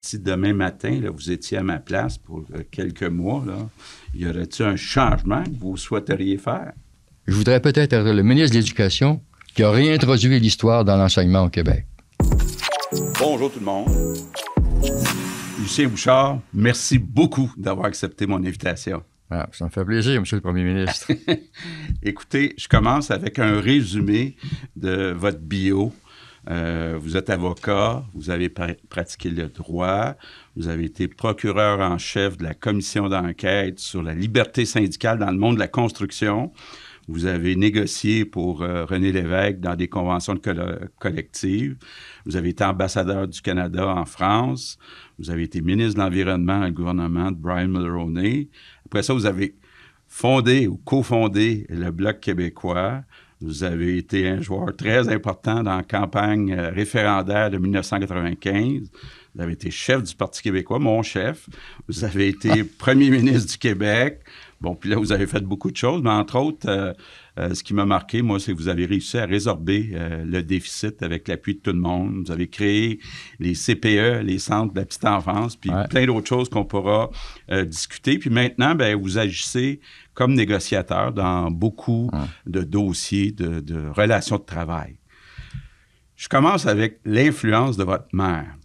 si demain matin, là, vous étiez à ma place pour quelques mois, là, y aurait-il un changement que vous souhaiteriez faire? Je voudrais peut-être être le ministre de l'Éducation qui a réintroduit l'histoire dans l'enseignement au Québec. Bonjour tout le monde. Lucien Bouchard, merci beaucoup d'avoir accepté mon invitation. Ah, ça me fait plaisir, Monsieur le Premier ministre. Écoutez, je commence avec un résumé de votre bio. Vous êtes avocat, vous avez pratiqué le droit, vous avez été procureur en chef de la commission d'enquête sur la liberté syndicale dans le monde de la construction. Vous avez négocié pour René Lévesque dans des conventions collectives. Vous avez été ambassadeur du Canada en France. Vous avez été ministre de l'Environnement dans le gouvernement de Brian Mulroney. Après ça, vous avez fondé ou cofondé le Bloc québécois. Vous avez été un joueur très important dans la campagne référendaire de 1995. Vous avez été chef du Parti québécois, mon chef. Vous avez été premier ministre du Québec. Bon, puis là, vous avez fait beaucoup de choses, mais entre autres, ce qui m'a marqué, moi, c'est que vous avez réussi à résorber le déficit avec l'appui de tout le monde. Vous avez créé les CPE, les centres de la petite enfance, puis plein d'autres choses qu'on pourra discuter. Puis maintenant, bien, vous agissez comme négociateur dans beaucoup de dossiers de relations de travail. Je commence avec l'influence de votre mère.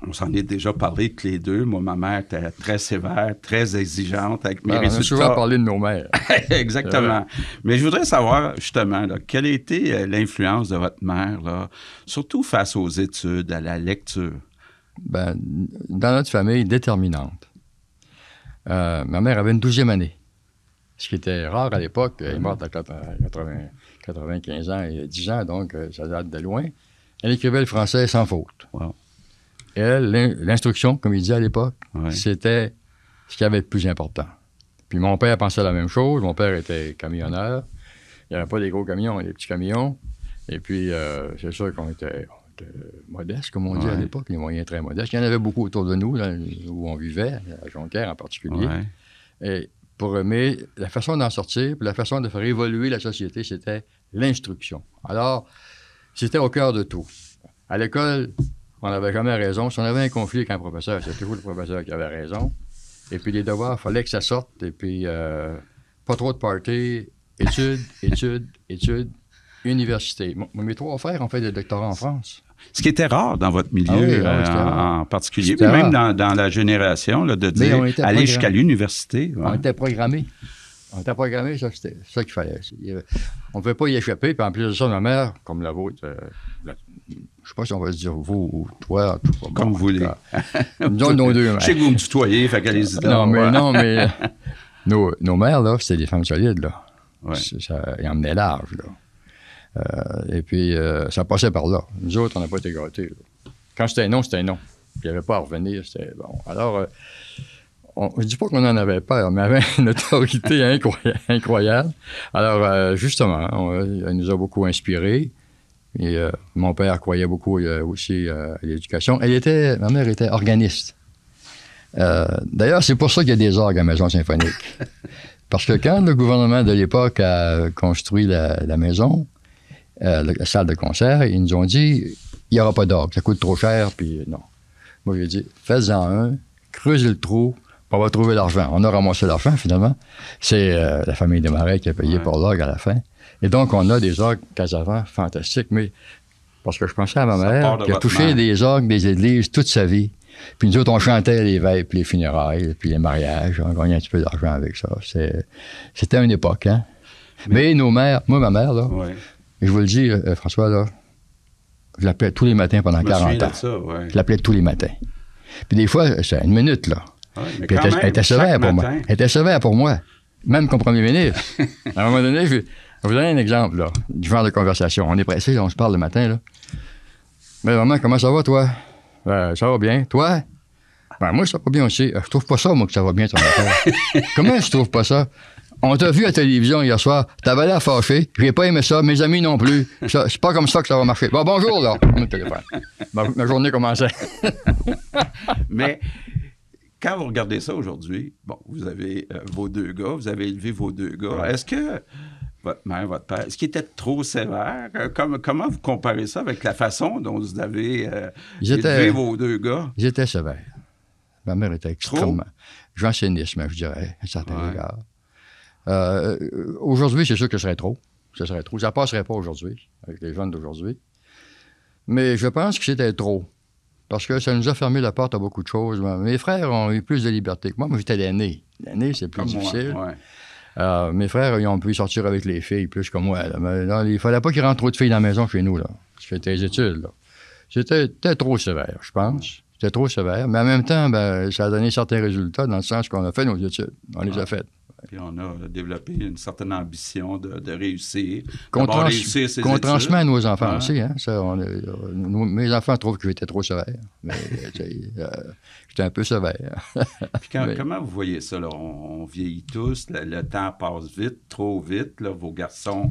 On s'en est déjà parlé tous les deux. Moi, ma mère était très sévère, très exigeante avec mes résultats. On a souvent parlé de nos mères. Exactement. Mais je voudrais savoir, justement, là, quelle a été l'influence de votre mère, là, surtout face aux études, à la lecture? Ben, dans notre famille, déterminante. Ma mère avait une 12e année, ce qui était rare à l'époque. Elle est morte à 95 ans et 10 ans, donc ça date de loin. Elle écrivait le français sans faute. Wow. Elle, l'instruction, comme il disait à l'époque, c'était ce qu'il y avait de plus important. Puis mon père pensait la même chose. Mon père était camionneur. Il n'y avait pas des gros camions, des petits camions. Et puis, c'est sûr qu'on était modestes, comme on dit à l'époque, les moyens très modestes. Il y en avait beaucoup autour de nous, là, où on vivait, à Jonquière en particulier. Et mais la façon d'en sortir, puis la façon de faire évoluer la société, c'était l'instruction. Alors, c'était au cœur de tout. À l'école, on n'avait jamais raison. Si on avait un conflit avec un professeur, c'était toujours le professeur qui avait raison. Et puis les devoirs, il fallait que ça sorte. Et puis, pas trop de party, études, université. Mes 3 frères ont fait des doctorats en France. Ce qui était rare dans votre milieu en particulier, puis même dans la génération, là, de dire aller jusqu'à l'université. Ouais. On était programmés. Ça, c'était ça qu'il fallait. On ne pouvait pas y échapper. Puis en plus de ça, ma mère, comme la vôtre, je ne sais pas si on va se dire vous ou toi. Comme vous voulez. Nos deux mères. Je sais que vous me tutoyez, fait qu'allez-y. Non, mais nos mères, là, c'était des femmes solides, là. Ouais. Ils emmenaient large, là. Et puis, ça passait par là. Nous autres, on n'a pas été gâtés, là. Quand c'était non, c'était non. Puis il n'y avait pas à revenir, c'était bon. Alors, je ne dis pas qu'on en avait peur, mais avait une autorité incroyable. Alors, justement, elle nous a beaucoup inspirés. Et mon père croyait beaucoup aussi à l'éducation. Ma mère était organiste. D'ailleurs, c'est pour ça qu'il y a des orgues à la Maison symphonique. Parce que quand le gouvernement de l'époque a construit la maison, la salle de concert, ils nous ont dit, il n'y aura pas d'orgue, ça coûte trop cher, puis non. Moi, j'ai dit, faites-en un, creusez le trou, on va trouver l'argent. On a ramassé l'argent, finalement. C'est la famille Desmarais qui a payé pour l'orgue à la fin. Et donc, on a des orgues Casavant fantastiques, mais parce que je pensais à ma mère qui a touché des orgues des églises toute sa vie. Puis nous autres, on chantait les veilles, puis les funérailles, puis les mariages. On gagnait un petit peu d'argent avec ça. C'était une époque, hein? Mais nos mères, moi, ma mère, là, je vous le dis, François, là, je l'appelais tous les matins pendant 40 ans. Je l'appelais tous les matins. Puis des fois, c'est une minute, là. Puis elle était sévère pour moi. Elle était sévère pour moi, même comme premier ministre. À un moment donné, je vais vous donner un exemple, là, du genre de conversation. On est pressé, on se parle le matin, là. Mais maman, comment ça va, toi? Ça va bien. Toi? Ben, moi, ça va bien aussi. Je trouve pas ça, moi, que ça va bien, ton affaire. Comment je trouve pas ça? On t'a vu à la télévision hier soir. T'avais l'air fâché. J'ai pas aimé ça. Mes amis non plus. C'est pas comme ça que ça va marcher. Bon, bonjour, là. Mon téléphone. Ma journée commençait. Mais quand vous regardez ça aujourd'hui, bon, vous avez vos 2 gars, vous avez élevé vos 2 gars. Est-ce que votre mère, votre père, est-ce qu'il était trop sévère? Comment vous comparez ça avec la façon dont vous avez élevé vos deux gars? Ils étaient sévères. Ma mère était extrêmement... Jansénisme, je dirais, à certains égards. Aujourd'hui, c'est sûr que ce serait trop. Ce serait trop. Ça passerait pas aujourd'hui, avec les jeunes d'aujourd'hui. Mais je pense que c'était trop. Parce que ça nous a fermé la porte à beaucoup de choses. Mes frères ont eu plus de liberté que moi. Moi, j'étais l'aîné. L'aîné, c'est plus difficile. Mes frères, ils ont pu sortir avec les filles plus que moi. Là. Mais là, il fallait pas qu'il rentre trop de filles dans la maison chez nous. Là. Je fais tes études. Là. C'était trop sévère, je pense. C'était trop sévère. Mais en même temps, ça a donné certains résultats dans le sens qu'on a fait nos études. On les a faites. Puis on a développé une certaine ambition de réussir. Qu'on transmet à nos enfants aussi. Hein? Mes enfants trouvent que j'étais trop sévère. Mais j'étais un peu sévère. Puis comment vous voyez ça? Là? On vieillit tous, le temps passe vite, trop vite. Là. Vos garçons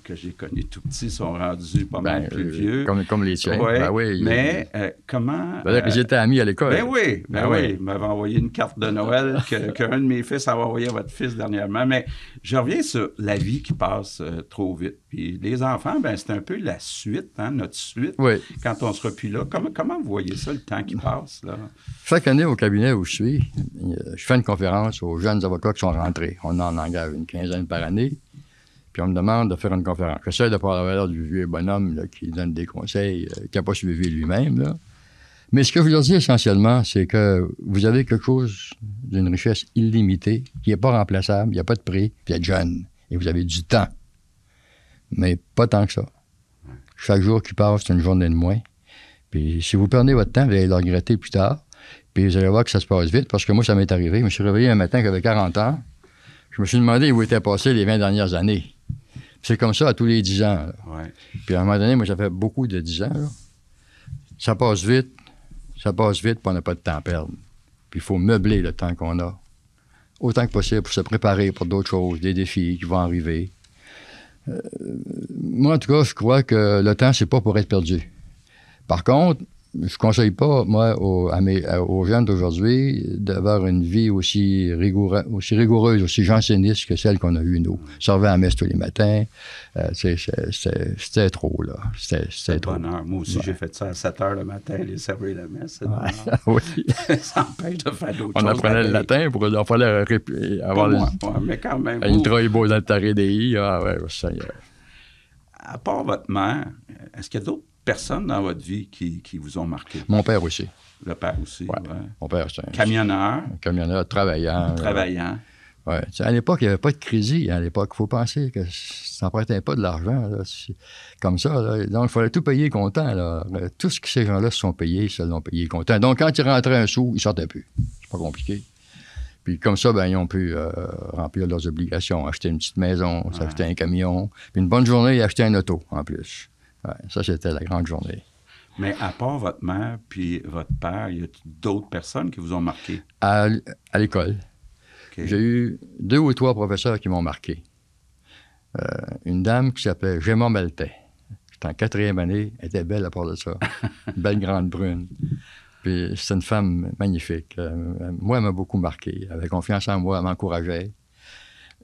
que j'ai connus tout petits sont rendus pas mal plus vieux. Comme les tiens. Oui, mais comment... ils étaient amis à l'école. Oui. Ils m'avaient envoyé une carte de Noël qu'un de mes fils avait envoyé à votre fils dernièrement. Mais je reviens sur la vie qui passe trop vite. Puis les enfants, c'est un peu la suite, hein, notre suite, quand on sera plus là. Comment vous voyez ça, le temps qui passe, là? Chaque année, au cabinet où je suis, je fais une conférence aux jeunes avocats qui sont rentrés. On en engage une quinzaine par année. Puis on me demande de faire une conférence. J'essaie de pas avoir l'air du vieux bonhomme là, qui donne des conseils, qui n'a pas suivi lui-même, là. Mais ce que je veux dire essentiellement, c'est que vous avez quelque chose d'une richesse illimitée, qui n'est pas remplaçable, il n'y a pas de prix, puis vous êtes jeune, et vous avez du temps. Mais pas tant que ça. Chaque jour qui passe, c'est une journée de moins. Puis si vous perdez votre temps, vous allez le regretter plus tard. Puis vous allez voir que ça se passe vite, parce que moi, ça m'est arrivé. Je me suis réveillé un matin, j'avais 40 ans. Je me suis demandé où étaient passées les 20 dernières années. C'est comme ça à tous les 10 ans. Puis à un moment donné, moi, j'avais beaucoup de 10 ans. Là. Ça passe vite, puis on n'a pas de temps à perdre. Puis il faut meubler le temps qu'on a, autant que possible, pour se préparer pour d'autres choses, des défis qui vont arriver. Moi, en tout cas, je crois que le temps, c'est pas pour être perdu. Par contre, je conseille pas, moi, aux jeunes d'aujourd'hui d'avoir une vie aussi rigoureuse, aussi janséniste que celle qu'on a eue, nous. Servir à la messe tous les matins, c'était trop, là. C'était trop. Bonheur. Moi aussi, j'ai fait ça à 7 heures le matin, aller servir la messe. Oui. Ça empêche de faire d'autres choses. On apprenait le latin pour il fallait avoir mais quand même, une troïbo d'altare dei. Ça y est. À part votre mère, est-ce qu'il y a d'autres personnes dans votre vie qui vous ont marqué? Mon père aussi. Le père aussi, oui. Mon père, c'est un camionneur. Un camionneur travaillant. Oui. À l'époque, il n'y avait pas de crédit. À l'époque, il faut penser que ça n'empruntait pas de l'argent. Là, comme ça. Là. Donc, il fallait tout payer comptant. Là. Tout ce que ces gens-là se sont payés, ils se l'ont payé comptant. Donc, quand ils rentraient un sou, ils ne sortaient plus. C'est pas compliqué. Puis comme ça, ils ont pu remplir leurs obligations, acheter une petite maison, s'acheter un camion. Puis une bonne journée, acheter un auto, en plus. Ouais, ça, c'était la grande journée. Mais à part votre mère puis votre père, y a d'autres personnes qui vous ont marqué? À l'école. Okay. J'ai eu 2 ou 3 professeurs qui m'ont marqué. Une dame qui s'appelait Gemma Maltais. J'étais en 4e année. Elle était belle à part de ça. Une belle grande brune. Puis c'est une femme magnifique. Moi, elle m'a beaucoup marqué. Elle avait confiance en moi, elle m'encourageait.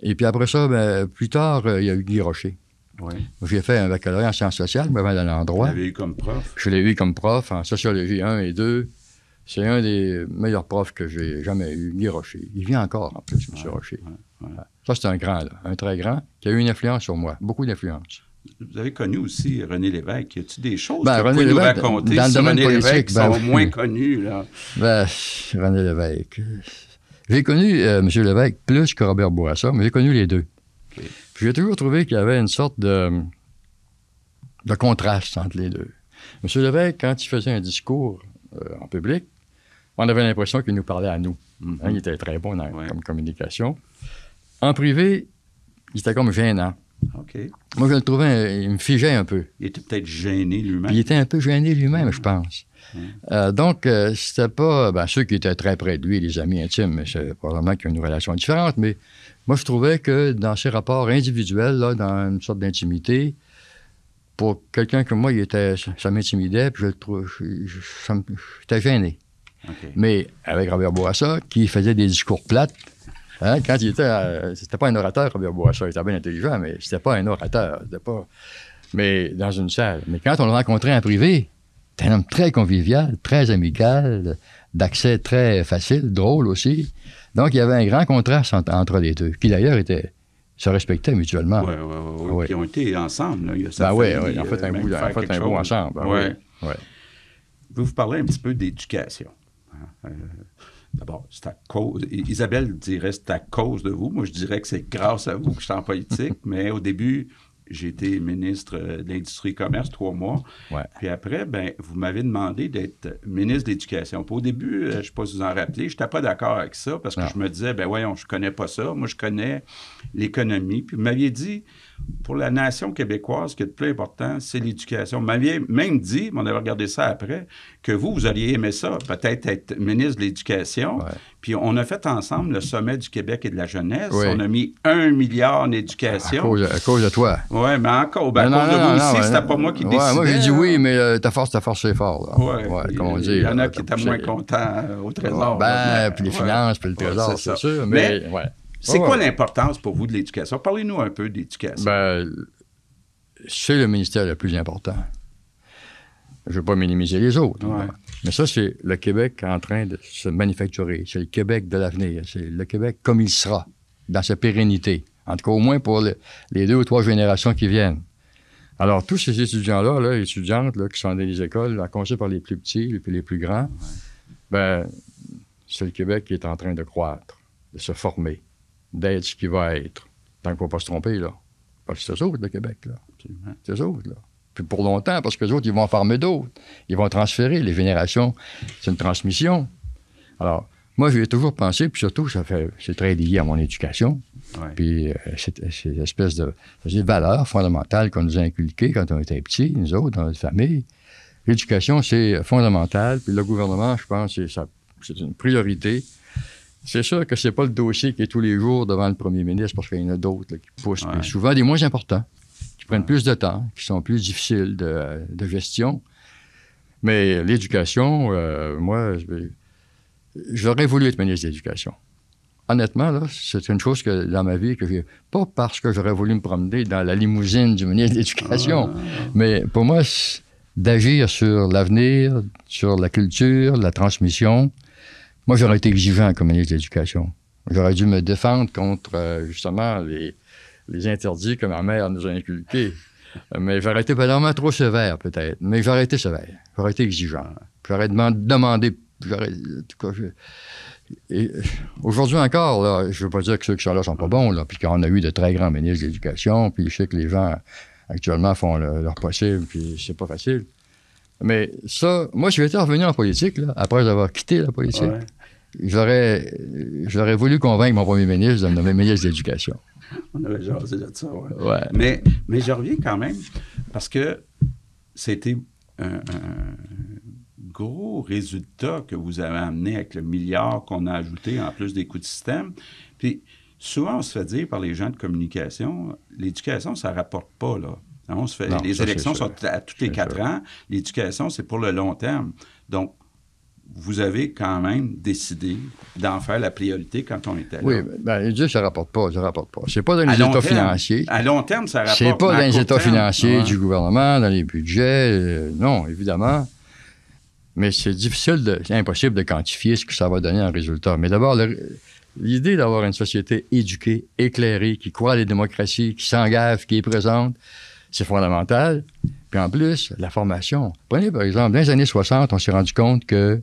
Et puis après ça, plus tard, il y a eu Guy Rocher. Oui. J'ai fait un baccalauréat en sciences sociales, mais dans l'endroit. Vous l'avez eu comme prof? Je l'ai eu comme prof en sociologie 1 et 2. C'est un des meilleurs profs que j'ai jamais eu, Guy Rocher. Il vient encore, en plus, M. Rocher. Ça, c'est un grand, là, un très grand, qui a eu une influence sur moi, beaucoup d'influence. Vous avez connu aussi René Lévesque. Y a-t-il des choses que vous pouvez nous raconter sur René Lévesque qui sont moins connues, là? René Lévesque. J'ai connu M. Lévesque plus que Robert Bourassa, mais j'ai connu les deux. Okay. Puis j'ai toujours trouvé qu'il y avait une sorte de contraste entre les deux. M. Lévesque, quand il faisait un discours en public, on avait l'impression qu'il nous parlait à nous. Mm-hmm. Il était très bon comme communication. En privé, il était comme gênant. Okay. Moi, je le trouvais, il me figeait un peu. Il était peut-être gêné lui-même. Puis il était un peu gêné lui-même, je pense. Donc, c'était pas... ceux qui étaient très près de lui, les amis intimes, c'est probablement qu'il y a une relation différente, mais moi, je trouvais que dans ses rapports individuels, là, dans une sorte d'intimité, pour quelqu'un comme moi, ça m'intimidait, puis j'étais gêné. Okay. Mais avec Robert Bourassa, qui faisait des discours plates, Hein, quand il était... c'était pas un orateur, Robert Bourassa. Il était bien intelligent, mais c'était pas un orateur. C'était pas... Mais dans une salle. Mais quand on le rencontrait en privé, c'était un homme très convivial, très amical, d'accès très facile, drôle aussi. Donc, il y avait un grand contraste entre les deux, qui d'ailleurs se respectaient mutuellement. Oui. Ils ont été ensemble. Là. Il y a oui, ils ont fait un bout ensemble. Vous parlez un petit peu d'éducation. D'abord, c'est à cause... Isabelle dirait que c'est à cause de vous. Moi, je dirais que c'est grâce à vous que je suis en politique. Mais au début, j'ai été ministre de l'Industrie et Commerce 3 mois. Ouais. Puis après, vous m'avez demandé d'être ministre de l'Éducation. Puis au début, je ne sais pas si vous en rappelez, je n'étais pas d'accord avec ça parce que je me disais, voyons, je ne connais pas ça. Moi, je connais l'économie. Puis vous m'aviez dit, pour la nation québécoise, ce qui est le plus important, c'est l'éducation. Vous m'aviez même dit, on avait regardé ça après, que vous auriez aimé ça, peut-être être ministre de l'Éducation. Ouais. Puis on a fait ensemble le Sommet du Québec et de la jeunesse. Oui. On a mis 1 milliard en éducation. À cause de toi. Oui, mais encore, à cause de vous aussi, c'était pas moi qui décidais. Moi, j'ai dit oui, mais ta force, c'est fort. Oui, comme on dit. Il y en a qui étaient moins contents au Trésor. Puis les finances, puis le Trésor, c'est sûr. Mais c'est quoi l'importance pour vous de l'éducation? Parlez-nous un peu d'éducation. C'est le ministère le plus important. Je ne veux pas minimiser les autres. Ouais. Mais ça, c'est le Québec en train de se manufacturer. C'est le Québec de l'avenir. C'est le Québec comme il sera, dans sa pérennité. En tout cas, au moins pour les 2 ou 3 générations qui viennent. Alors, tous ces étudiants-là, étudiantes qui sont dans les écoles, à commencer par les plus petits et puis les plus grands, c'est le Québec qui est en train de croître, de se former, d'être ce qu'il va être. Tant qu'il ne faut pas se tromper, là. Parce que c'est eux autres, le Québec, là. Absolument. C'est eux autres, là. Puis pour longtemps, parce que les autres, ils vont en former d'autres. Ils vont transférer. Les générations, c'est une transmission. Alors, moi, j'ai toujours pensé, puis surtout, c'est très lié à mon éducation. Ouais. Puis c'est l'espèce de valeurs fondamentales qu'on nous a inculquées quand on était petits, nous autres, dans notre famille. L'éducation, c'est fondamental. Puis le gouvernement, je pense, c'est une priorité. C'est sûr que c'est pas le dossier qui est tous les jours devant le premier ministre, parce qu'il y en a d'autres là, qui poussent. Ouais. Souvent des moins importants, qui prennent plus de temps, qui sont plus difficiles de gestion. Mais l'éducation, moi, j'aurais voulu être ministre de l'Éducation. Honnêtement, là, c'est une chose que dans ma vie que j'ai... Pas parce que j'aurais voulu me promener dans la limousine du ministre de l'Éducation, mais pour moi, d'agir sur l'avenir, sur la culture, la transmission. Moi, j'aurais été exigeant comme ministre de l'Éducation. J'aurais dû me défendre contre, justement, les interdits que ma mère nous a inculqués. Mais j'aurais été vraiment trop sévère, peut-être. Mais j'aurais été sévère. J'aurais été exigeant. J'aurais demandé... Aujourd'hui encore, là, je ne veux pas dire que ceux qui sont là ne sont pas bons, là, puis qu'on a eu de très grands ministres de l'Éducation, puis je sais que les gens, actuellement, font leur possible, puis c'est pas facile. Mais ça, moi, je été revenu en politique, là, après avoir quitté la politique. Ouais. J'aurais voulu convaincre mon premier ministre de me nommer ministre de l'Éducation. On avait jasé de ça, ouais. Mais je reviens quand même, parce que c'était un gros résultat que vous avez amené avec le milliard qu'on a ajouté en plus des coûts de système. Puis souvent, on se fait dire par les gens de communication, l'éducation, ça ne rapporte pas, là. On se fait, non, les élections sont à tous les 4 ans. L'éducation, c'est pour le long terme. Donc, vous avez quand même décidé d'en faire la priorité quand on était là. Oui, bien, l'éducation, ça ne rapporte pas. C'est pas dans les états financiers. À long terme, ça rapporte. C'est pas dans les états financiers du gouvernement, dans les budgets. Non, évidemment. Mais c'est impossible de quantifier ce que ça va donner en résultat. Mais d'abord, l'idée d'avoir une société éduquée, éclairée, qui croit à la démocratie, qui s'engage, qui est présente, c'est fondamental. Puis en plus, la formation. Prenez par exemple, dans les années 60, on s'est rendu compte que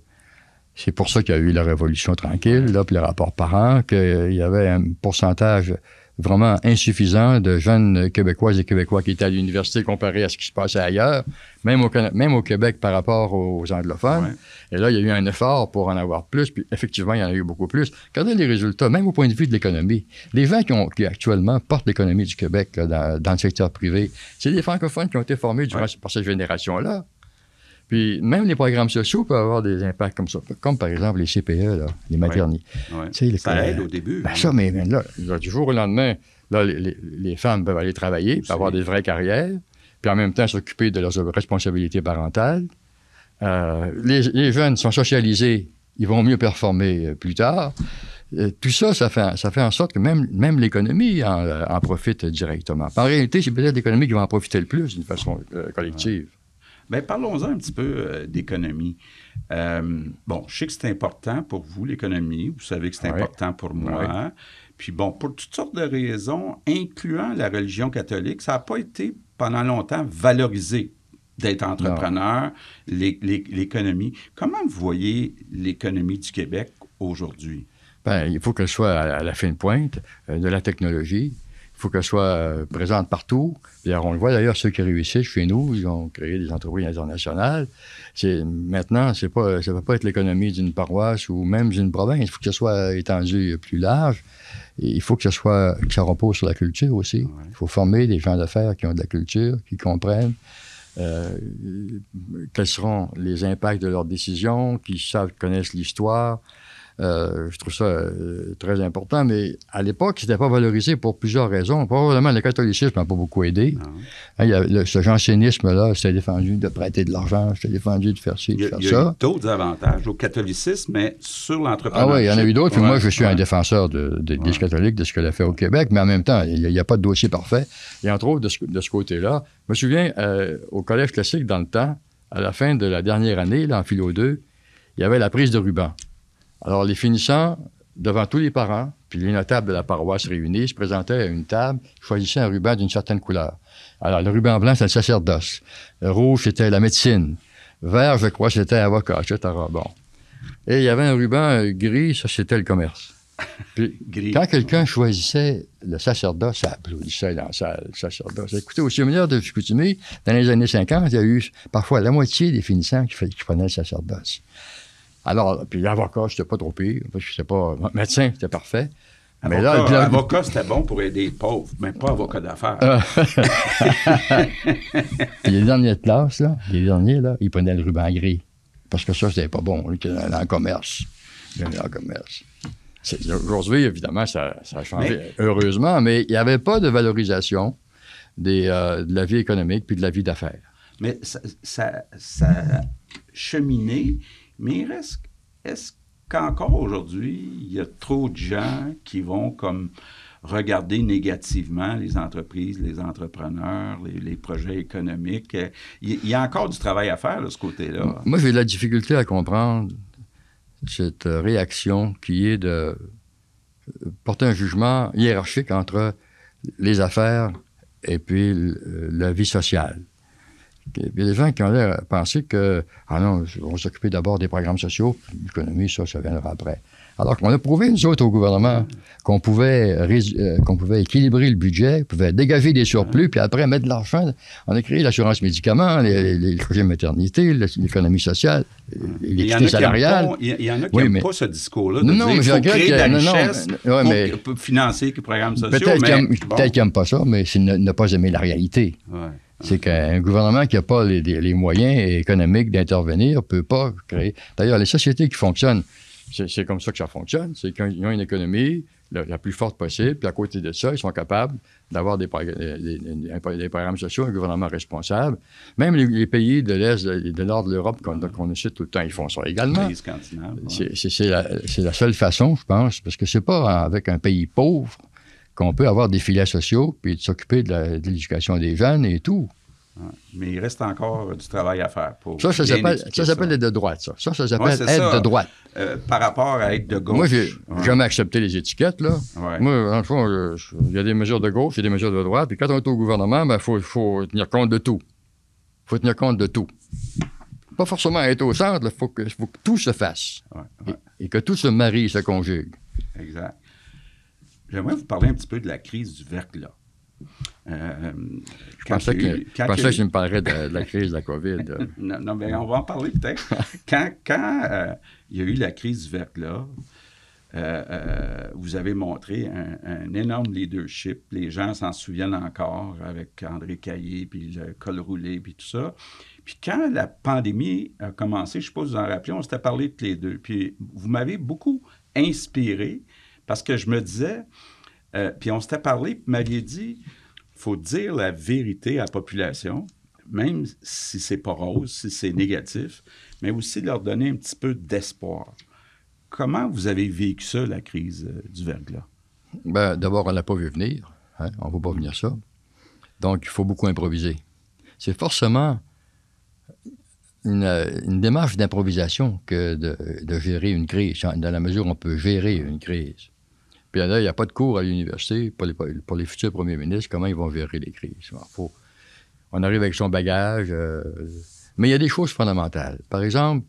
c'est pour ça qu'il y a eu la Révolution tranquille, là, puis le rapport parent, qu'il y avait un pourcentage vraiment insuffisant de jeunes Québécoises et Québécois qui étaient à l'université comparé à ce qui se passait ailleurs, même au Québec par rapport aux anglophones. Ouais. Et là, il y a eu un effort pour en avoir plus, puis effectivement, il y en a eu beaucoup plus. Regardez les résultats, même au point de vue de l'économie. Les gens qui actuellement portent l'économie du Québec là, dans le secteur privé, c'est des francophones qui ont été formés par cette génération-là. Puis même les programmes sociaux peuvent avoir des impacts comme ça, comme par exemple les CPE, là, les maternités. Ouais. Ça aide au début. Ça, mais là, du jour au lendemain, là, les femmes peuvent aller travailler, peuvent avoir des vraies carrières, puis en même temps s'occuper de leurs responsabilités parentales. Les jeunes sont socialisés, ils vont mieux performer plus tard. tout ça, ça fait en sorte que même l'économie en profite directement. En réalité, c'est peut-être l'économie qui va en profiter le plus d'une façon collective. Bien, parlons-en un petit peu d'économie. Bon, je sais que c'est important pour vous, l'économie. Vous savez que c'est important pour moi. Puis bon, pour toutes sortes de raisons, incluant la religion catholique, ça n'a pas été pendant longtemps valorisé d'être entrepreneur, l'économie. Comment vous voyez l'économie du Québec aujourd'hui? Bien, il faut qu'elle soit à la fine pointe de la technologie. Il faut qu'elle soit présente partout. Puis, on le voit d'ailleurs, ceux qui réussissent chez nous, ils ont créé des entreprises internationales. Maintenant, ça ne va pas être l'économie d'une paroisse ou même d'une province. Il faut que ça soit étendu plus large. Et il faut que ça repose sur la culture aussi. Ouais. Il faut former des gens d'affaires qui ont de la culture, qui comprennent quels seront les impacts de leurs décisions, qui connaissent l'histoire. Je trouve ça très important, mais à l'époque, c'était pas valorisé pour plusieurs raisons. Probablement, le catholicisme n'a pas beaucoup aidé. Ce jansénisme-là, c'était défendu de prêter de l'argent, c'était défendu de faire ci, de faire ça. Il y a eu d'autres avantages au catholicisme, mais sur l'entrepreneuriat. Ah oui, il y en a eu d'autres. Moi, je suis un défenseur des catholiques, de ce qu'elle a fait au Québec, mais en même temps, il n'y a pas de dossier parfait. Et entre autres, de ce côté-là, je me souviens, au Collège classique, dans le temps, à la fin de la dernière année, là, en philo 2, il y avait la prise de ruban. Alors, les finissants, devant tous les parents, puis les notables de la paroisse réunis, se présentaient à une table, choisissaient un ruban d'une certaine couleur. Alors, le ruban blanc, c'est le sacerdoce. Le rouge, c'était la médecine. Vert, je crois, c'était avocat, etc. Bon. Et il y avait un ruban gris, ça, c'était le commerce. Puis, quand quelqu'un choisissait le sacerdoce, ça applaudissait dans la salle, le sacerdoce. Écoutez, au séminaire de Chicoutimi, dans les années 50, il y a eu parfois la moitié des finissants qui prenaient le sacerdoce. Alors, puis l'avocat, c'était pas trop pire. Je sais pas, médecin, c'était parfait. Mais l'avocat, c'était bon pour aider les pauvres, mais pas avocat d'affaires. Les derniers de classe, là, ils prenaient le ruban gris. Parce que ça, c'était pas bon, dans le commerce. Aujourd'hui, évidemment, ça a changé, heureusement, mais il n'y avait pas de valorisation de la vie économique puis de la vie d'affaires. Mais ça cheminait. Mais est-ce qu'encore aujourd'hui, il y a trop de gens qui vont comme regarder négativement les entreprises, les entrepreneurs, les projets économiques? Il y a encore du travail à faire de ce côté-là. Moi, j'ai de la difficulté à comprendre cette réaction qui est de porter un jugement hiérarchique entre les affaires et puis la vie sociale. Il y a des gens qui ont l'air à penser que, on va s'occuper d'abord des programmes sociaux, l'économie, ça viendra après. Alors qu'on a prouvé, nous autres, au gouvernement, qu'on pouvait équilibrer le budget, qu'on pouvait dégager des surplus, puis après mettre de l'argent. On a créé l'assurance médicaments, les projets de maternité, l'économie sociale, l'équité salariale. Il y en a qui n'aiment pas ce discours-là. Non, mais je regrette qu'il y a de la richesse pour financer les programmes sociaux. Peut-être qu'ils n'aiment pas ça, mais c'est ne pas aimer la réalité. Ouais. C'est qu'un gouvernement qui n'a pas les moyens économiques d'intervenir ne peut pas créer. D'ailleurs, les sociétés qui fonctionnent, c'est comme ça que ça fonctionne. C'est qu'ils ont une économie la plus forte possible, puis à côté de ça, ils sont capables d'avoir des programmes sociaux, un gouvernement responsable. Même les pays de l'Est, de nord de l'Europe qu'on cite tout le temps, ils font ça également. Les scandinaves. C'est la seule façon, je pense, parce que c'est pas avec un pays pauvre qu'on peut avoir des filets sociaux puis s'occuper de l'éducation des jeunes et tout. Ouais. Mais il reste encore du travail à faire pour ça s'appelle être de droite, ça. Ça s'appelle être de droite. Par rapport à être de gauche. Moi, j'ai jamais accepté les étiquettes, là. Ouais. Moi, dans le fond, il y a des mesures de gauche, il y a des mesures de droite, puis quand on est au gouvernement, il faut tenir compte de tout. Il faut tenir compte de tout. Pas forcément être au centre, il faut que tout se fasse. Ouais. Et que tout se marie, se conjugue. Exact. J'aimerais vous parler un petit peu de la crise du verglas. Je pensais que je me parlerais de la crise de la COVID. non, mais on va en parler peut-être. Quand il y a eu la crise du verglas, vous avez montré un énorme leadership. Les gens s'en souviennent encore avec André Caillé, puis le col roulé, puis tout ça. Puis quand la pandémie a commencé, je ne sais pas si vous en rappelez, on s'était parlé tous les deux. Puis vous m'avez beaucoup inspiré parce que je me disais, puis on s'était parlé, puis vous m'aviez dit, il faut dire la vérité à la population, même si c'est pas rose, si c'est négatif, mais aussi leur donner un petit peu d'espoir. Comment vous avez vécu ça, la crise du verglas? Ben, d'abord, on ne l'a pas vu venir. Hein? On ne voit pas venir ça. Donc, il faut beaucoup improviser. C'est forcément une démarche d'improvisation que de gérer une crise, dans la mesure où on peut gérer une crise. Puis là, il n'y a pas de cours à l'université pour les futurs premiers ministres, comment ils vont gérer les crises. On arrive avec son bagage, mais il y a des choses fondamentales. Par exemple,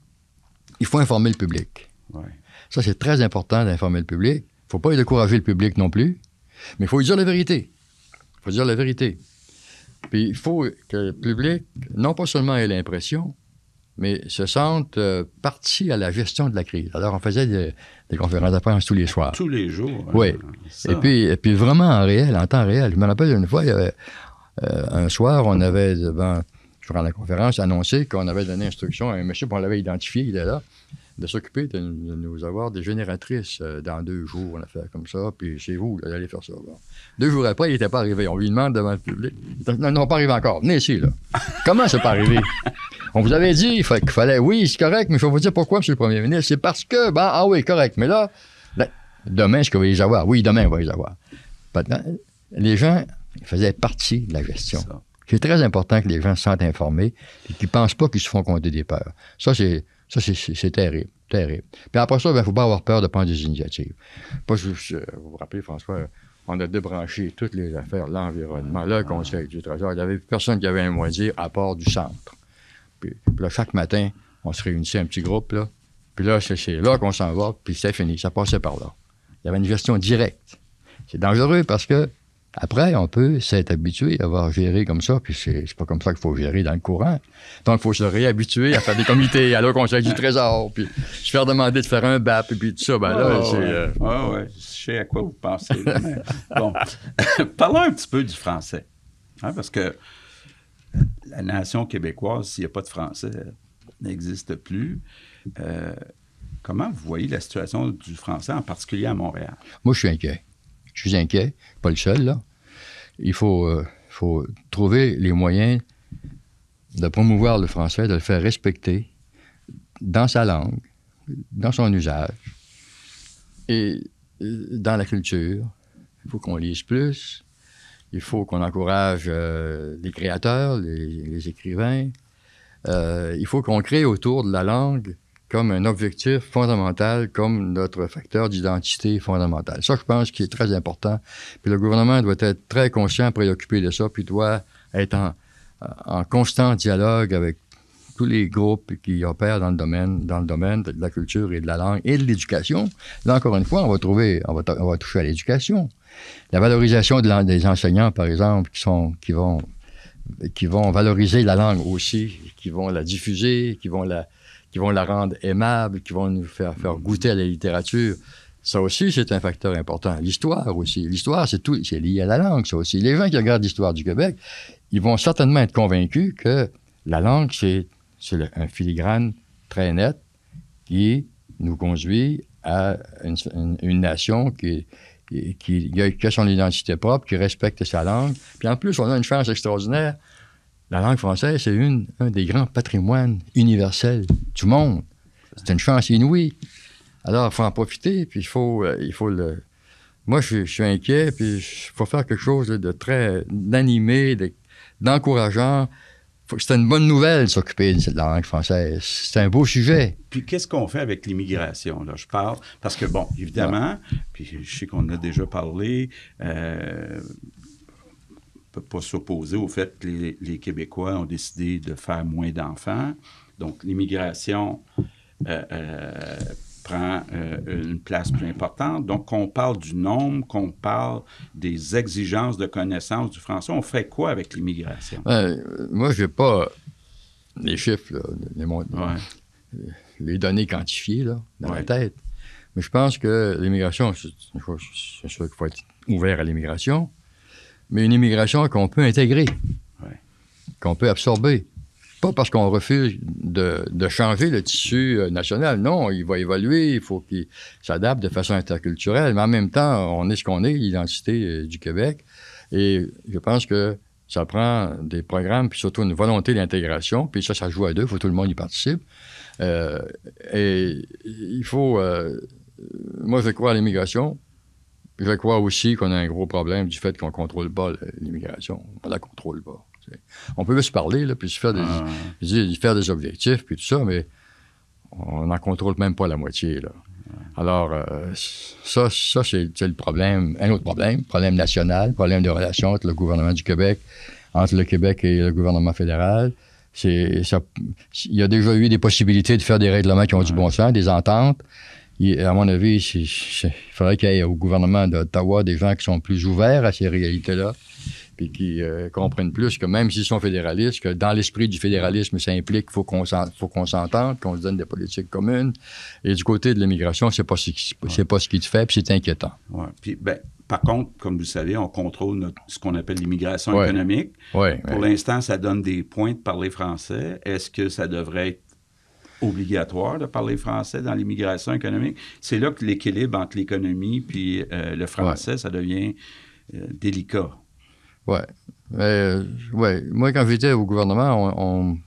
il faut informer le public. Ouais. Ça, c'est très important d'informer le public. Il ne faut pas décourager le public non plus, mais il faut lui dire la vérité. Il faut dire la vérité. Puis il faut que le public, non pas seulement ait l'impression, mais se sente partie à la gestion de la crise. Alors, on faisait des conférences de presse tous les soirs. Tous les jours. Oui. Et puis vraiment en temps réel. Je me rappelle une fois, il y avait un soir, on avait durant la conférence annoncé qu'on avait donné instruction à un monsieur, puis on l'avait identifié, il était là, de s'occuper de nous avoir des génératrices dans 2 jours. On a fait comme ça, puis c'est vous, d'aller faire ça. Bon. 2 jours après, il n'était pas arrivé. On lui demande devant le public. Non, pas arrivé encore. Venez ici, là. Comment c'est pas arrivé? On vous avait dit qu'il fallait, oui, c'est correct, mais il faut vous dire pourquoi, M. le Premier ministre. C'est parce que, oui, correct. Mais là, demain, est-ce qu'on va les avoir? Oui, demain, on va les avoir. Maintenant, les gens faisaient partie de la gestion. C'est très important que les gens se sentent informés et qu'ils ne pensent pas qu'ils se font compter des peurs. Ça, c'est terrible, terrible. Puis après ça, il ne faut pas avoir peur de prendre des initiatives. Vous vous rappelez, François, on a débranché toutes les affaires, l'environnement, le Conseil du Trésor. Il n'y avait personne qui avait un mot à dire à part du centre. Puis là, chaque matin, on se réunissait un petit groupe, là. Puis là, c'est là qu'on s'en va, puis c'est fini, ça passait par là. Il y avait une gestion directe. C'est dangereux parce que après, on peut s'être habitué à avoir géré comme ça, puis c'est pas comme ça qu'il faut gérer dans le courant. Donc, il faut se réhabituer à faire des comités, aller au Conseil du Trésor, puis se faire demander de faire un BAP, et puis tout ça. Ben là, c'est... Oui, je sais à quoi vous pensez. Là, mais, bon, parlons un petit peu du français. Hein, parce que la nation québécoise, s'il n'y a pas de français, n'existe plus. Comment vous voyez la situation du français, en particulier à Montréal? Moi, je suis inquiet. Je suis inquiet, pas le seul, là. Il faut trouver les moyens de promouvoir le français, de le faire respecter dans sa langue, dans son usage et dans la culture. Il faut qu'on lise plus. Il faut qu'on encourage les créateurs, les écrivains. Il faut qu'on crée autour de la langue comme un objectif fondamental, comme notre facteur d'identité fondamental. Ça, je pense, qui est très important. Puis le gouvernement doit être très conscient, préoccupé de ça, puis doit être en constant dialogue avec tous les groupes qui opèrent dans le domaine de la culture et de la langue et de l'éducation. Là, encore une fois, on va toucher à l'éducation. La valorisation des enseignants, par exemple, qui vont valoriser la langue aussi, qui vont la diffuser, qui vont la rendre aimable, qui vont nous faire goûter à la littérature. Ça aussi, c'est un facteur important. L'histoire aussi. L'histoire, c'est lié à la langue, ça aussi. Les gens qui regardent l'histoire du Québec, ils vont certainement être convaincus que la langue, c'est un filigrane très net qui nous conduit à une nation qui a son identité propre, qui respecte sa langue. Puis en plus, on a une chance extraordinaire. La langue française, c'est un des grands patrimoines universels du monde. C'est une chance inouïe. Alors, il faut en profiter, puis il faut le... Moi, je suis inquiet, puis il faut faire quelque chose de très d'animé, d'encourageant. C'est une bonne nouvelle, s'occuper de la langue française. C'est un beau sujet. Puis, qu'est-ce qu'on fait avec l'immigration, là? Je parle... Parce que, bon, évidemment, puis je sais qu'on a déjà parlé... ne peut pas s'opposer au fait que les Québécois ont décidé de faire moins d'enfants. Donc, l'immigration prend une place plus importante. Donc, qu'on parle du nombre, qu'on parle des exigences de connaissance du français, on fait quoi avec l'immigration? Moi, je n'ai pas les chiffres, là, les données quantifiées là, dans la tête. Mais je pense que l'immigration, c'est sûr qu'il faut être ouvert à l'immigration, mais une immigration qu'on peut intégrer, qu'on peut absorber. Pas parce qu'on refuse de changer le tissu national. Non, il va évoluer, il faut qu'il s'adapte de façon interculturelle. Mais en même temps, on est ce qu'on est, l'identité du Québec. Et je pense que Ça prend des programmes, puis surtout une volonté d'intégration. Puis ça joue à deux, il faut que tout le monde y participe. Et il faut... moi, je crois à l'immigration. Je crois aussi qu'on a un gros problème du fait qu'on ne contrôle pas l'immigration. On ne la contrôle pas. On peut juste parler, là, puis se faire des objectifs, puis tout ça, mais on n'en contrôle même pas la moitié, là. Alors, ça c'est le problème, un autre problème national, problème de relations entre le gouvernement du Québec, entre le Québec et le gouvernement fédéral. Il y a déjà eu des possibilités de faire des règlements qui ont du bon sens, des ententes. À mon avis, il faudrait qu'il y ait au gouvernement d'Ottawa des gens qui sont plus ouverts à ces réalités-là, puis qui comprennent plus que même s'ils sont fédéralistes, que dans l'esprit du fédéralisme, ça implique qu'il faut qu'on s'entende, qu'on se donne des politiques communes. Et du côté de l'immigration, c'est pas ce qui te fait, puis c'est inquiétant. Ouais. Puis, par contre, comme vous le savez, on contrôle ce qu'on appelle l'immigration économique. Pour l'instant, ça donne des points de parler français. Est-ce que ça devrait être obligatoire de parler français dans l'immigration économique? C'est là que l'équilibre entre l'économie puis le français, ça devient délicat. Oui. Moi, quand j'étais au gouvernement, le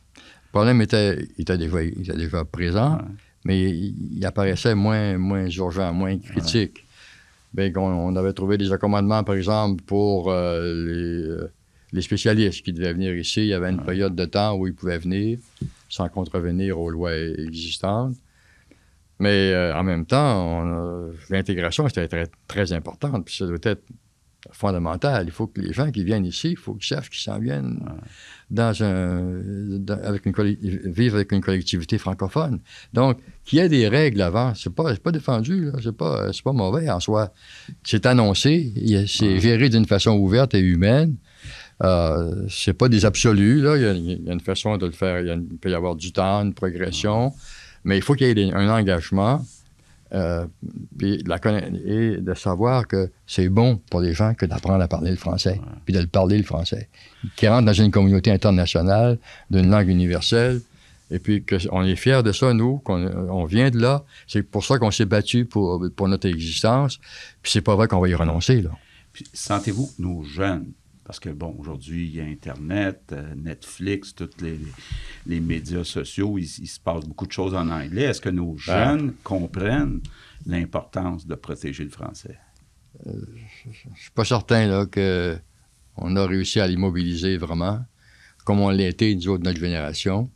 problème était déjà présent, mais il apparaissait moins urgent, moins critique. Bien, on avait trouvé des accommodements, par exemple, pour les spécialistes qui devaient venir ici. Il y avait une période de temps où ils pouvaient venir sans contrevenir aux lois existantes. Mais en même temps, l'intégration, c'était très, très importante. Puis ça doit être fondamental. Il faut que les gens qui viennent ici, il faut qu'ils sachent qu'ils s'en viennent vivre avec une collectivité francophone. Donc, qu'il y ait des règles avant, c'est pas défendu, là. C'est pas mauvais en soi. C'est annoncé, c'est géré d'une façon ouverte et humaine. C'est pas des absolus, là. Il y a une façon de le faire. Il peut y avoir du temps, une progression, mais il faut qu'il y ait un engagement. Et de savoir que c'est bon pour les gens que d'apprendre à parler le français, puis de le parler le français, qui rentrent dans une communauté internationale d'une langue universelle, et puis qu'on est fiers de ça, nous, qu'on vient de là. C'est pour ça qu'on s'est battu pour notre existence, puis c'est pas vrai qu'on va y renoncer, là. Puis, sentez-vous que nos jeunes, parce que, bon, aujourd'hui, il y a Internet, Netflix, tous les médias sociaux, il se passe beaucoup de choses en anglais. Est-ce que nos jeunes comprennent l'importance de protéger le français? Je suis pas certain là, qu'on a réussi à les mobiliser vraiment, comme on l'a été, nous autres, de notre génération.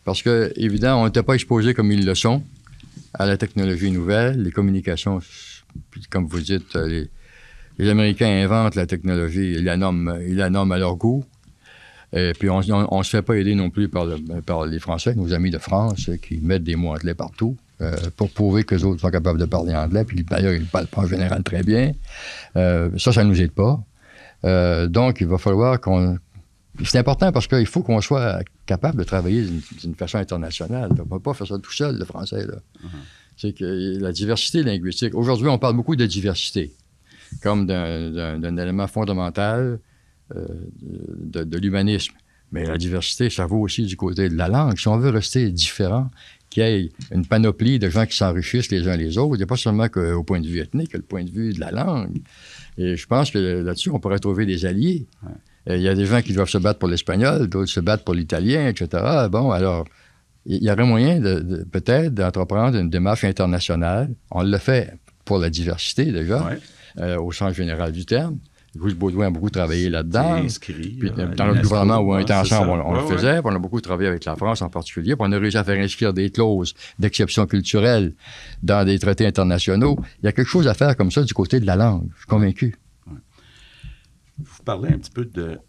Parce que, évidemment, on n'était pas exposés comme ils le sont à la technologie nouvelle, les communications, puis comme vous dites, les Américains inventent la technologie, ils la nomment à leur goût. Et puis, on ne se fait pas aider non plus par les Français, nos amis de France, qui mettent des mots anglais partout pour prouver qu'eux autres sont capables de parler anglais. Puis, d'ailleurs, ils ne parlent pas en général très bien. Ça ne nous aide pas. Donc, il va falloir qu'on... C'est important parce qu'il faut qu'on soit capable de travailler d'une façon internationale. On ne peut pas faire ça tout seul, le français, là. C'est que la diversité linguistique... Aujourd'hui, on parle beaucoup de diversité comme d'un élément fondamental de l'humanisme. Mais la diversité, ça vaut aussi du côté de la langue. Si on veut rester différent, qu'il y ait une panoplie de gens qui s'enrichissent les uns les autres, il n'y a pas seulement qu'au point de vue ethnique, le point de vue de la langue. Et je pense que là-dessus, on pourrait trouver des alliés. Il y a des gens qui doivent se battre pour l'espagnol, d'autres se battent pour l'italien, etc. Bon, alors, il y aurait moyen peut-être d'entreprendre une démarche internationale. On le fait pour la diversité, déjà. Au sens général du terme. Louis Baudouin a beaucoup travaillé là-dedans. Inscrit, puis, dans notre gouvernement où on était ensemble, on le faisait. Puis on a beaucoup travaillé avec la France en particulier. Puis on a réussi à faire inscrire des clauses d'exception culturelle dans des traités internationaux. Il y a quelque chose à faire comme ça du côté de la langue. Je suis convaincu. Vous parlez un petit peu de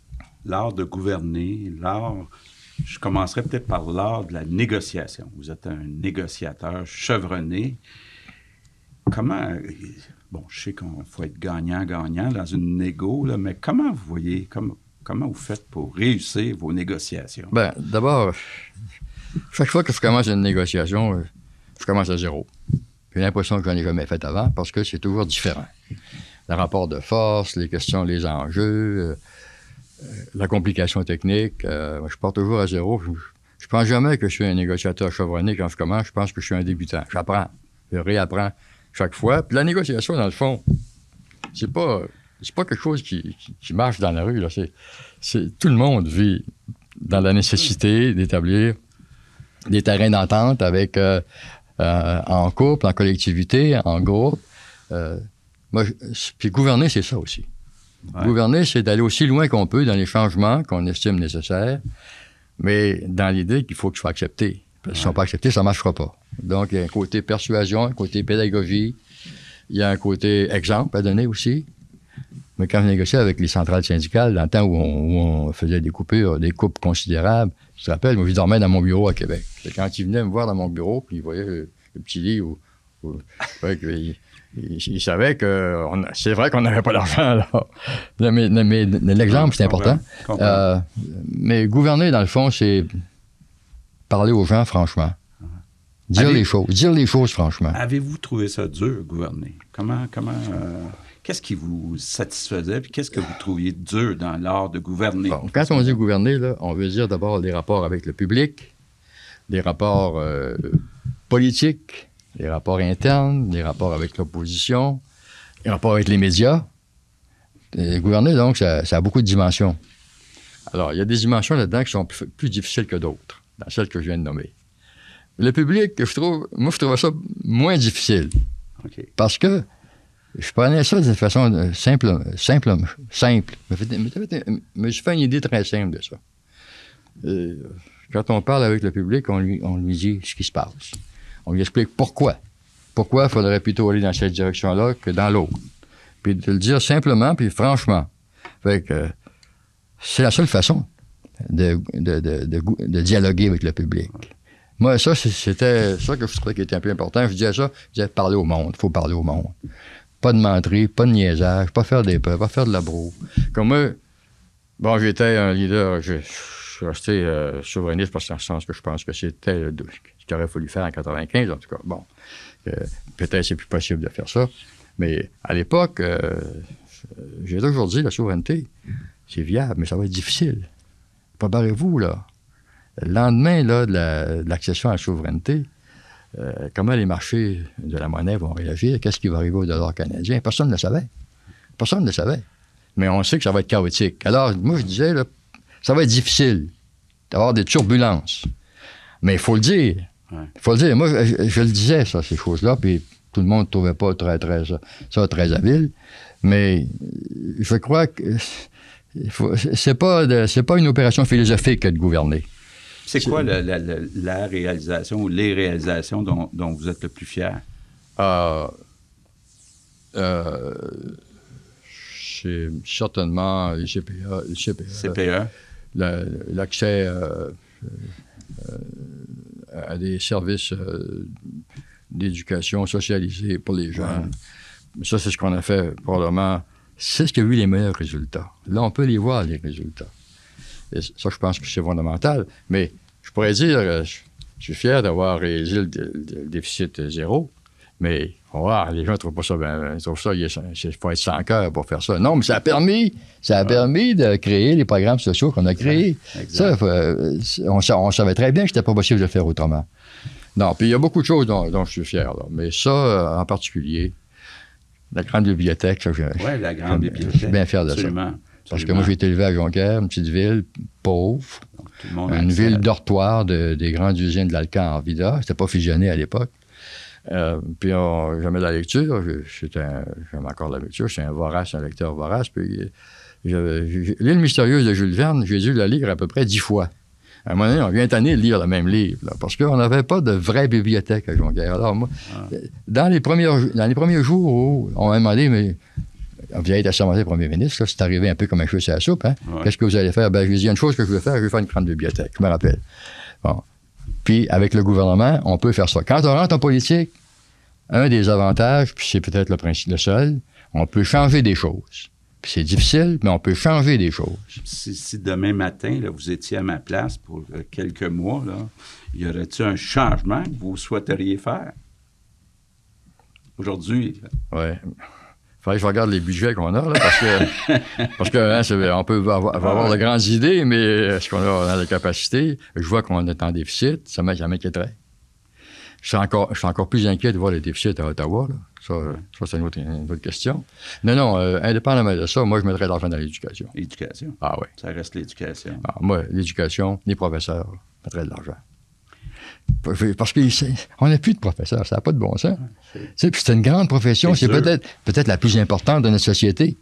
l'art de gouverner, je commencerai peut-être par l'art de la négociation. Vous êtes un négociateur chevronné. Comment... Bon, je sais qu'il faut être gagnant-gagnant dans une négo, là, mais comment vous voyez, comment vous faites pour réussir vos négociations? Bien, d'abord, chaque fois que je commence une négociation, je commence à zéro. J'ai l'impression que je n'en ai jamais fait avant parce que c'est toujours différent. Le rapport de force, les questions, les enjeux, la complication technique, je pars toujours à zéro. Je ne pense jamais que je suis un négociateur chevronné quand je commence. Je pense que je suis un débutant. J'apprends, je réapprends chaque fois. Puis la négociation, dans le fond, c'est pas C'est pas quelque chose qui marche dans la rue. Là. Tout le monde vit dans la nécessité d'établir des terrains d'entente avec, en couple, en collectivité, en groupe. Puis gouverner, c'est ça aussi. Ouais. Gouverner, c'est d'aller aussi loin qu'on peut dans les changements qu'on estime nécessaires, mais dans l'idée qu'il faut qu'ils soient acceptés. Parce qu'ils ne sont pas acceptés, ça ne marchera pas. Donc, il y a un côté persuasion, un côté pédagogie, il y a un côté exemple à donner aussi. Mais quand je négociais avec les centrales syndicales, dans le temps où on faisait des coupures, des coupes considérables, je te rappelle, moi, je dormais dans mon bureau à Québec. Et quand ils venaient me voir dans mon bureau, puis ils voyaient le petit lit ils savaient que c'est vrai qu'on n'avait pas d'argent, là. Mais l'exemple, c'est important. Mais gouverner, dans le fond, c'est parler aux gens franchement. Dire les choses franchement. Avez-vous trouvé ça dur, gouverner? Qu'est-ce qui vous satisfaisait, puis qu'est-ce que vous trouviez dur dans l'art de gouverner? Bon, quand on dit gouverner, là, on veut dire d'abord des rapports avec le public, des rapports politiques, des rapports internes, des rapports avec l'opposition, des rapports avec les médias. Et gouverner, donc, ça a beaucoup de dimensions. Alors, il y a des dimensions là-dedans qui sont plus difficiles que d'autres, dans celles que je viens de nommer. Le public, je trouvais ça moins difficile. Okay. Parce que je prenais ça d'une façon simple. Mais je fais une idée très simple de ça. Quand on parle avec le public, on lui dit ce qui se passe. On lui explique pourquoi. Pourquoi il faudrait plutôt aller dans cette direction-là que dans l'autre. Puis de le dire simplement, puis franchement. Fait que c'est la seule façon de dialoguer avec le public. Moi, ça, c'était ça que je trouvais qui était un peu important. Je disais parler au monde. Il faut parler au monde. Pas de menterie, pas de niaisage, pas faire des peurs, pas faire de la broue. Comme moi, bon, j'étais un leader, je suis resté souverainiste parce que dans le sens que je pense que c'était ce qu'il aurait fallu faire en 95, en tout cas. Bon, peut-être c'est plus possible de faire ça. Mais à l'époque, j'ai toujours dit, la souveraineté, c'est viable, mais ça va être difficile. Préparez-vous, là. Le lendemain là, de l'accession à la souveraineté, comment les marchés de la monnaie vont réagir, qu'est-ce qui va arriver au dollar canadien, personne ne le savait. Personne ne le savait. Mais on sait que ça va être chaotique. Alors, moi, je disais, là, ça va être difficile d'avoir des turbulences. Mais il faut le dire. Il faut le dire. Moi, je le disais, ça, ces choses-là, puis tout le monde ne trouvait pas très habile. Mais je crois que c'est pas une opération philosophique que de gouverner. C'est quoi la réalisation ou les réalisations dont vous êtes le plus fier? C'est certainement le CPE. L'accès à des services d'éducation socialisée pour les jeunes. Ouais. Ça, c'est ce qu'on a fait probablement. C'est ce qui a eu les meilleurs résultats. Là, on peut les voir, les résultats. Et ça, je pense que c'est fondamental. Mais je pourrais dire, je suis fier d'avoir réalisé le déficit zéro, mais les gens ne trouvent pas ça bien. Ils trouvent ça, il faut être sans cœur pour faire ça. Non, mais ça a permis de créer les programmes sociaux qu'on a créés. Ça, on savait très bien que c'était pas possible de le faire autrement. Non, puis il y a beaucoup de choses dont je suis fier, là. Mais ça, en particulier, la grande bibliothèque. Oui, la grande bibliothèque. Je suis bien fier de ça. Parce que moi, j'ai été élevé à Jonquière, une petite ville pauvre, une ville dortoir des grandes usines de l'Alcan en Vida. C'était pas fusionné à l'époque. Puis j'aimais la lecture. J'aime encore la lecture. Je suis un lecteur vorace. Puis L'île mystérieuse de Jules Verne, j'ai dû la lire à peu près 10 fois. À un moment donné, on vient tanner de lire le même livre, là, parce qu'on n'avait pas de vraie bibliothèque à Jonquière. Alors moi, dans les premiers jours où on m'a demandé, mais vous avez été assermenté premier ministre, là, c'est arrivé un peu comme un cheveu sur la soupe, hein? Ouais. Qu'est-ce que vous allez faire? Ben, je lui ai dit, il y a une chose que je veux faire, je veux faire une grande bibliothèque, je me rappelle. Bon. Puis, avec le gouvernement, on peut faire ça. Quand on rentre en politique, un des avantages, puis c'est peut-être le seul, on peut changer des choses. Puis c'est difficile, mais on peut changer des choses. Si demain matin, là, vous étiez à ma place pour quelques mois, là, y aurait-il un changement que vous souhaiteriez faire? Aujourd'hui? Oui. Il faudrait que je regarde les budgets qu'on a, là, parce que hein, on peut avoir de grandes idées, mais est-ce qu'on a la capacité? Je vois qu'on est en déficit, ça m'inquiéterait. je suis encore plus inquiet de voir les déficits à Ottawa. Là. Ça c'est une autre question. Non, indépendamment de ça, moi, je mettrais de l'argent dans l'éducation. L'éducation. Ah oui. Ça reste l'éducation. Ah, moi, l'éducation, les professeurs, je mettrais de l'argent. Parce qu'on n'a plus de professeurs, ça n'a pas de bon sens. C'est une grande profession, c'est peut-être la plus importante de notre société.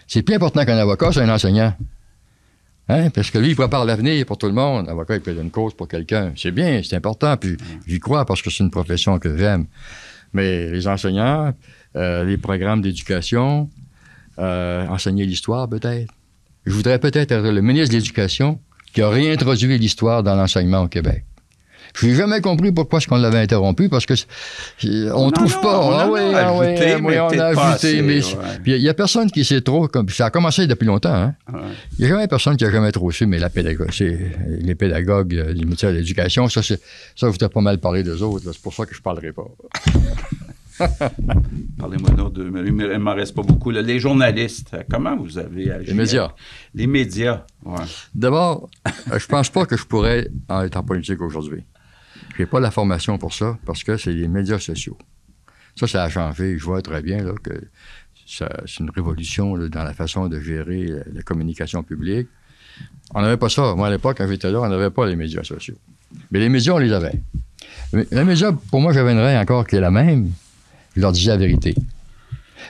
C'est plus important qu'un avocat, c'est un enseignant. Hein? Parce que lui, il prépare l'avenir pour tout le monde. L'avocat, il plaide une cause pour quelqu'un. C'est bien, c'est important, puis j'y crois parce que c'est une profession que j'aime. Mais les enseignants, les programmes d'éducation, enseigner l'histoire peut-être. Je voudrais peut-être être le ministre de l'Éducation qui a réintroduit l'histoire dans l'enseignement au Québec. Je n'ai jamais compris pourquoi est-ce qu'on l'avait interrompu, parce que on trouve pas. On a ajouté, mais il n'y a personne qui sait trop. Ça a commencé depuis longtemps. Hein? Il n'y a jamais personne qui a jamais trop su, mais la pédagogie, les pédagogues du ministère de l'Éducation, ça, je voudrais pas mal parler d'eux autres. C'est pour ça que je ne parlerai pas. Parlez-moi d'autres, il ne m'en reste pas beaucoup. Là. Les journalistes, comment vous avez agi? Les médias. Les médias, oui. D'abord, je pense pas que je pourrais être en politique aujourd'hui. Je n'ai pas la formation pour ça, parce que c'est les médias sociaux. Ça a changé. Je vois très bien là, que c'est une révolution là, dans la façon de gérer la communication publique. On n'avait pas ça. Moi, à l'époque, quand j'étais là, on n'avait pas les médias sociaux. Mais les médias, on les avait. Mais les médias, pour moi, j'avais une règle encore qui est la même. Je leur disais la vérité.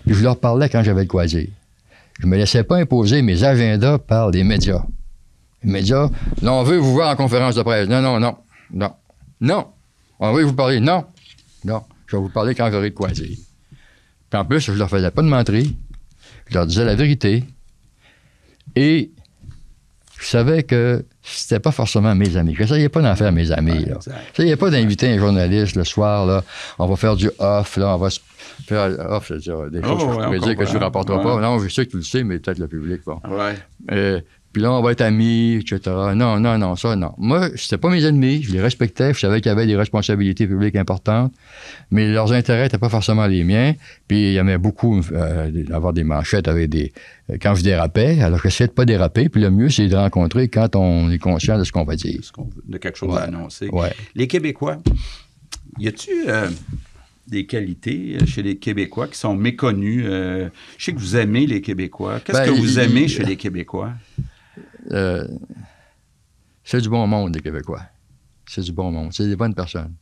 Puis je leur parlais quand j'avais le croisé. Je ne me laissais pas imposer mes agendas par les médias. Les médias, là, on veut vous voir en conférence de presse. Non. On veut vous parler. Non. Je vais vous parler quand j'aurai de quoi dire. Puis en plus, je leur faisais pas de menterie. Je leur disais la vérité. Et je savais que c'était pas forcément mes amis. Je n'essayais pas d'en faire mes amis. Là. Je n'essayais pas d'inviter un journaliste le soir. Là. On va faire du off. Là. On va se faire off, c'est-à-dire des choses que je pourrais dire que tu ne rapporteras pas. Non, je sais que tu le sais, mais peut-être le public. Bon. Puis là, on va être amis, etc. Non, ça, non. Moi, c'était pas mes ennemis, je les respectais, je savais qu'ils avaient des responsabilités publiques importantes, mais leurs intérêts n'étaient pas forcément les miens. Puis il y avait beaucoup d'avoir des manchettes avec quand je dérapais, alors j'essayais de pas déraper, puis le mieux, c'est de rencontrer quand on est conscient de ce qu'on va dire. De quelque chose à annoncer. Ouais. Les Québécois, y a-tu des qualités chez les Québécois qui sont méconnues? Je sais que vous aimez les Québécois. Qu'est-ce que vous aimez chez les Québécois? C'est du bon monde, les Québécois. C'est du bon monde. C'est des bonnes personnes.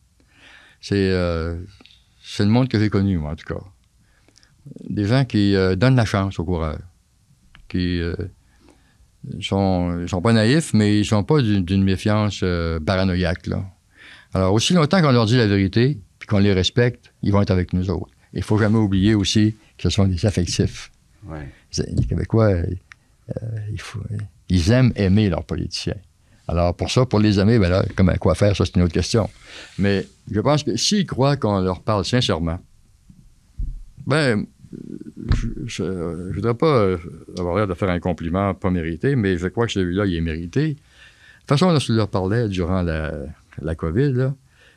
C'est le monde que j'ai connu, moi, en tout cas. Des gens qui donnent la chance aux coureurs. Qui sont pas naïfs, mais ils sont pas d'une méfiance paranoïaque, là. Alors, aussi longtemps qu'on leur dit la vérité, puis qu'on les respecte, ils vont être avec nous autres. Il faut jamais oublier aussi que ce sont des affectifs. Ouais. Les Québécois, ils aiment aimer leurs politiciens. Alors, pour ça, pour les aimer, ben là, comment quoi faire, ça, c'est une autre question. Mais je pense que s'ils croient qu'on leur parle sincèrement, ben, je ne voudrais pas avoir l'air de faire un compliment pas mérité, mais je crois que celui-là, il est mérité. De toute façon, là, je leur parlais durant la COVID, là,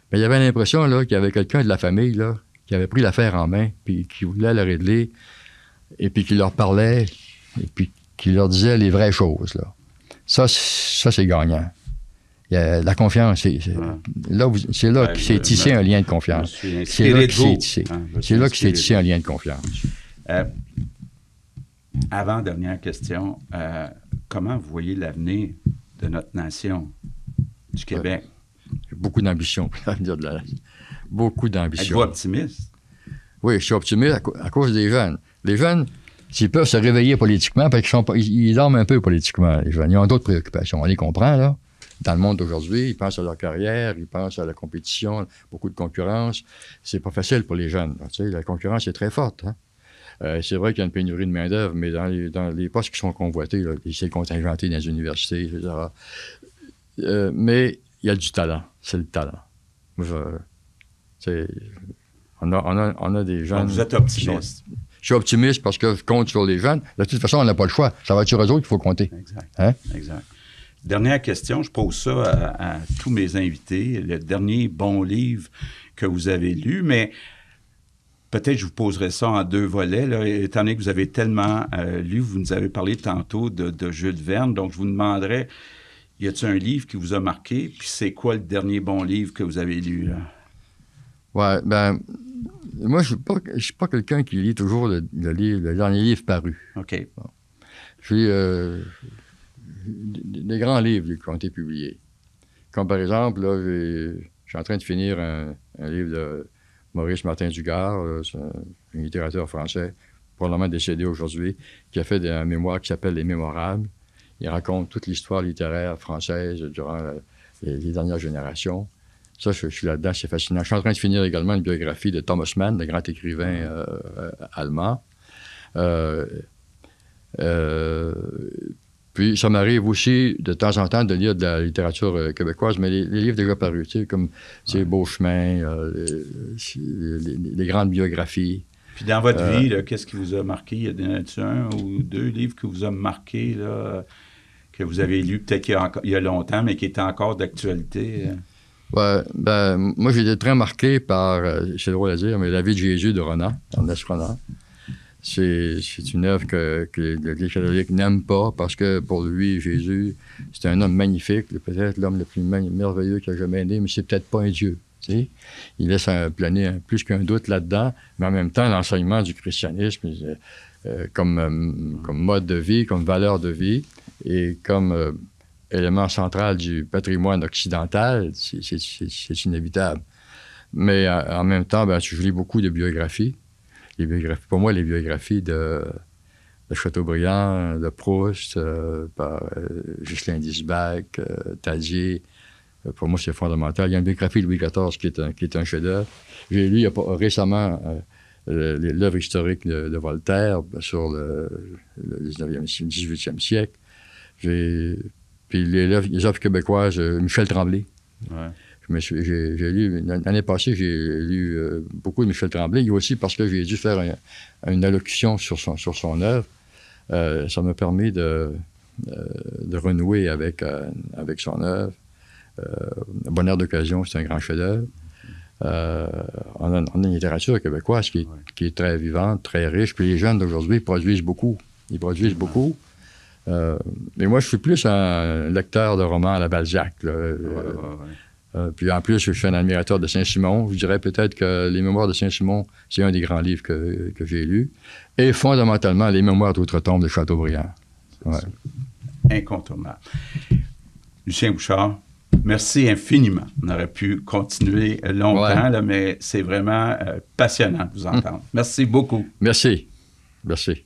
ben, il y avait l'impression là, qu'il y avait quelqu'un de la famille là, qui avait pris l'affaire en main, puis qui voulait la régler, et puis qui leur parlait, et puis qui leur disait les vraies choses. Là. Ça c'est gagnant. Il y a la confiance. C'est là que s'est tissé un lien de confiance. C'est là que s'est tissé un lien de confiance. Avant-dernière question. Comment vous voyez l'avenir de notre nation, du Québec? J'ai beaucoup d'ambition pour l'avenir de la nation. Beaucoup d'ambition. Êtes-vous optimiste? Oui, je suis optimiste à cause des jeunes. Les jeunes, s'ils peuvent se réveiller politiquement, parce qu'ils dorment un peu politiquement, les jeunes. Ils ont d'autres préoccupations. On les comprend, là. Dans le monde d'aujourd'hui, ils pensent à leur carrière, ils pensent à la compétition, beaucoup de concurrence. C'est pas facile pour les jeunes. Tu sais, la concurrence est très forte. Hein? C'est vrai qu'il y a une pénurie de main-d'œuvre, mais dans les postes qui sont convoités, là, c'est contingenté dans les universités, etc. Mais il y a du talent. C'est le talent. On a des jeunes. Donc vous êtes optimiste. Je suis optimiste parce que je compte sur les jeunes. De toute façon, on n'a pas le choix. Ça va être sur eux autres qu'il faut compter. Exact. Hein? Exact. Dernière question, je pose ça à tous mes invités. Le dernier bon livre que vous avez lu, mais peut-être je vous poserai ça en deux volets. Là, étant donné que vous avez tellement lu, vous nous avez parlé tantôt de Jules Verne, donc je vous demanderais, y a-t-il un livre qui vous a marqué? Puis c'est quoi le dernier bon livre que vous avez lu? Là? Ouais, ben, moi, je ne suis pas quelqu'un qui lit toujours le dernier livre paru. OK. Bon. Je lis des grands livres qui ont été publiés. Comme par exemple, là, je suis en train de finir un livre de Maurice Martin-Dugard, c'est un littérateur français, probablement décédé aujourd'hui, qui a fait un mémoire qui s'appelle Les Mémorables. Il raconte toute l'histoire littéraire française durant les dernières générations. Ça, je suis là-dedans, c'est fascinant. Je suis en train de finir également une biographie de Thomas Mann, le grand écrivain allemand. Puis, ça m'arrive aussi, de temps en temps, de lire de la littérature québécoise, mais les livres déjà parus, tu sais, comme Beauchemin, les grandes biographies. Puis dans votre vie, là, qu'est-ce qui vous a marqué? Il y en a un ou deux livres que vous ont marqué, là, que vous avez lu peut-être il y a longtemps, mais qui étaient encore d'actualité? Ouais, ben, moi, j'ai été très marqué par, c'est drôle à dire, mais La vie de Jésus de Renan, Ernest Renan. C'est une œuvre que l'Église catholique n'aime pas parce que pour lui, Jésus, c'est un homme magnifique, peut-être l'homme le plus merveilleux qu'il a jamais né, mais c'est peut-être pas un Dieu. Tu sais? Il laisse planer plus qu'un doute là-dedans, mais en même temps, l'enseignement du christianisme comme mode de vie, comme valeur de vie et comme élément central du patrimoine occidental, c'est inévitable. Mais en même temps, ben, je lis beaucoup de biographies. Pour moi, les biographies de Chateaubriand, de Proust, par Ghislain d'Isbach, Tadier, pour moi, c'est fondamental. Il y a une biographie de Louis XIV qui est un chef-d'œuvre. J'ai lu récemment l'œuvre historique de Voltaire sur le 18e siècle. Puis les œuvres québécoises, Michel Tremblay. Ouais. J'ai lu, l'année passée, j'ai lu beaucoup de Michel Tremblay, et aussi parce que j'ai dû faire une allocution sur son œuvre. Ça m'a permis de renouer avec son œuvre. Bonheur d'occasion, c'est un grand chef-d'œuvre. On a une littérature québécoise qui est très vivante, très riche, puis les jeunes d'aujourd'hui produisent beaucoup. Ils produisent beaucoup. Mais moi, je suis plus un lecteur de romans à la Balzac. Puis en plus, je suis un admirateur de Saint-Simon. Je dirais peut-être que Les Mémoires de Saint-Simon, c'est un des grands livres que j'ai lus. Et fondamentalement, Les Mémoires d'Outre-Tombe de Chateaubriand. Ouais. Incontournable. Lucien Bouchard, merci infiniment. On aurait pu continuer longtemps, là, mais c'est vraiment passionnant de vous entendre. Merci beaucoup. Merci. Merci.